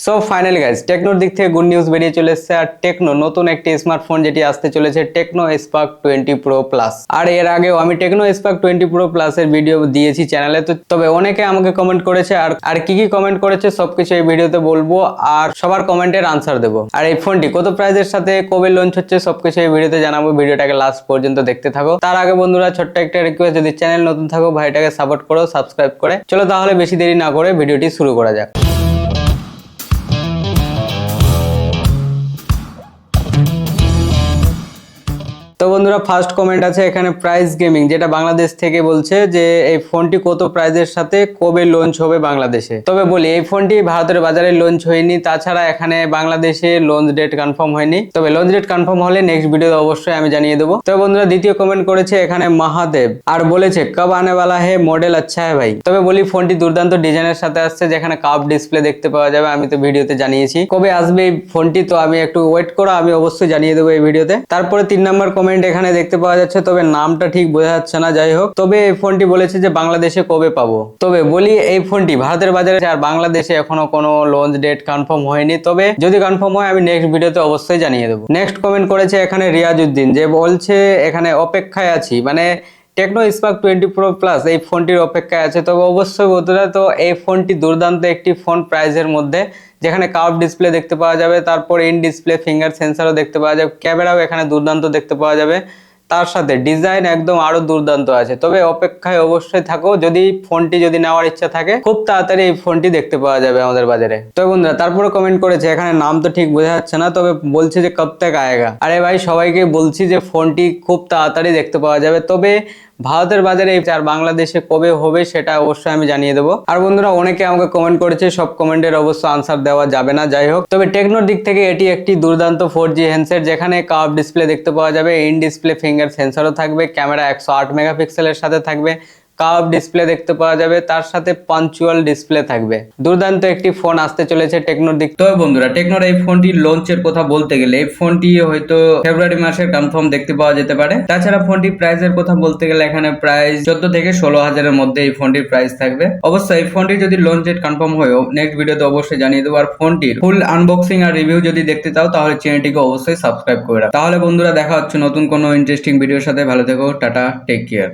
So finally guys টেকনোর দিক থেকে good news বেরিয়ে চলে এসেছে। আর টেকনো নতুন একটি স্মার্টফোন যেটি আসতে চলেছে টেকনো স্পার্ক 20 প্রো প্লাস। আর এর আগেও আমি টেকনো স্পার্ক 20 প্রো প্লাস এর ভিডিও দিয়েছি চ্যানেলে, তো তবে অনেকে আমাকে কমেন্ট করেছে আর কি কি কমেন্ট করেছে সবকিছু এই ভিডিওতে বলবো আর সবার কমেন্টের আনসার দেবো। আর এই ফোনটি কত প্রাইসের সাথে কবে লঞ্চ হচ্ছে সবকিছু এই ভিডিওতে জানাবো। ভিডিওটাকে লাস্ট পর্যন্ত দেখতে থাকো। তার আগে বন্ধুরা ছোট্ট একটা রিকোয়েস্ট, যদি চ্যানেল নতুন থাকো ভাইটাকে সাপোর্ট করো সাবস্ক্রাইব করে। চলো তাহলে বেশি দেরি না করে ভিডিওটি শুরু করা যাক। তো বন্ধুরা ফার্স্ট কমেন্ট আছে এখানে প্রাইস গেমিং, যেটা বাংলাদেশ থেকে বলছে যে এই ফোনটি কত প্রাইসের সাথে কবে লঞ্চ হবে বাংলাদেশে। তবে বলি এই ফোনটি ভারতের বাজারে লঞ্চ হয়নি, তাছাড়া এখানে বাংলাদেশে লঞ্চ ডেট কনফার্ম হয়নি। তবে লঞ্চ ডেট কনফার্ম হলে নেক্সট ভিডিওতে অবশ্যই আমি জানিয়ে দেবো। তবে বন্ধুরা দ্বিতীয় কমেন্ট করেছে এখানে মহাদেব আর বলেছে কব আনে वाला है মডেল আচ্ছা है ভাই। তবে বলি ফোনটি দুর্দান্ত ডিজাইনের সাথে আসছে, যেখানে কার্ভ ডিসপ্লে দেখতে পাওয়া যাবে। আমি তো ভিডিওতে জানিয়েছি কবে আসবে এই ফোনটি, তো আমি একটু ওয়েট করো, আমি অবশ্যই জানিয়ে দেবো এই ভিডিওতে। তারপরে 3 নম্বর কমেন্ট এখানে দেখতে পাওয়া যাচ্ছে, তবে নামটা ঠিক বোঝা যাচ্ছে না। যাই হোক, তবে এই ফোনটি বলেছে যে বাংলাদেশে কবে পাবো। তবে বলি এই ফোনটি ভারতের বাজারে আর বাংলাদেশে এখনো কোনো লঞ্চ ডেট কনফার্ম হয়নি। তবে যদি কনফার্ম হয় আমি নেক্সট ভিডিওতে অবশ্যই জানিয়ে দেবো। নেক্সট কমেন্ট করেছে এখানে রিয়াজউদ্দিন, যে বলছে এখানে অপেক্ষায় আছি, মানে টেকনো স্পার্ক 20 প্রো প্লাস এই ফোনটির অপেক্ষায় আছে। তবে অবশ্যই বন্ধুরা, তো এই ফোনটি দুর্দান্ত একটি ফোন প্রাইজের মধ্যে, যেখানে কার্ভ ডিসপ্লে দেখতে পাওয়া যাবে, তারপর ইন ডিসপ্লে ফিঙ্গার সেন্সারও দেখতে পাওয়া যাবে, ক্যামেরাও এখানে দুর্দান্ত দেখতে পাওয়া যাবে, তার সাথে ডিজাইন একদম আরো দুর্দান্ত আছে। তবে অপেক্ষায় অবশ্যই থাকো, যদি ফোনটি যদি নেওয়ার ইচ্ছা থাকে খুব তাড়াতাড়ি এই ফোনটি দেখতে পাওয়া যাবে আমাদের বাজারে। তো বন্ধুরা তারপরে কমেন্ট করেছে এখানে নাম তো ঠিক বোঝা যাচ্ছে না, তবে বলছে যে কব তক আয়েগা। আরে ভাই সবাইকে বলছি যে ফোনটি খুব তাড়াতাড়ি দেখতে পাওয়া যাবে, তবে ভারতের বাজারে আর বাংলাদেশে কবে হবে সেটা অবশ্যই আমি জানিয়ে দেবো। আর বন্ধুরা অনেকে আমাকে কমেন্ট করেছে, সব কমেন্টের অবশ্য আনসার দেওয়া যাবে না। যাই হোক, তবে টেকনোর দিক থেকে এটি একটি দুর্দান্ত 4G হ্যান্ডসেট, যেখানে কার্ভ ডিসপ্লে দেখতে পাওয়া যাবে, ইন ডিসপ্লে ফিঙ্গার সেন্সরও থাকবে, ক্যামেরা 108 মেগাপিক্সেলের সাথে থাকবে, কার্ভ ডিসপ্লে দেখতে পাওয়া যাবে, তার সাথে পাঞ্চুয়াল ডিসপ্লে থাকবে। দুর্দান্ত একটি ফোন আসতে চলেছে টেকনোর দিক। তো বন্ধুরা টেকনোর এই ফোনটি লঞ্চের কথা বলতে গেলে এই ফোনটি হয়তো ফেব্রুয়ারি মাসের কনফার্ম দেখতে পাওয়া যেতে পারে। তাছাড়া ফোনটি প্রাইসের কথা বলতে গেলে এখানে প্রাইস 14 থেকে 16 হাজারের মধ্যে এই ফোনটির প্রাইস থাকবে। অবশ্যই এই ফোনটি যদি লঞ্চ ডেট কনফার্ম হয় নেক্সট ভিডিওতে অবশ্যই জানিয়ে দেবো। আর ফোনটির ফুল আনবক্সিং আর রিভিউ যদি দেখতে চাও তাহলে চ্যানেলটিকে অবশ্যই সাবস্ক্রাইব করে রাখো। তাহলে বন্ধুরা দেখা হচ্ছে নতুন কোনো ইন্টারেস্টিং ভিডিওর সাথে। ভালো থেকো, টাটা, টেক কেয়ার।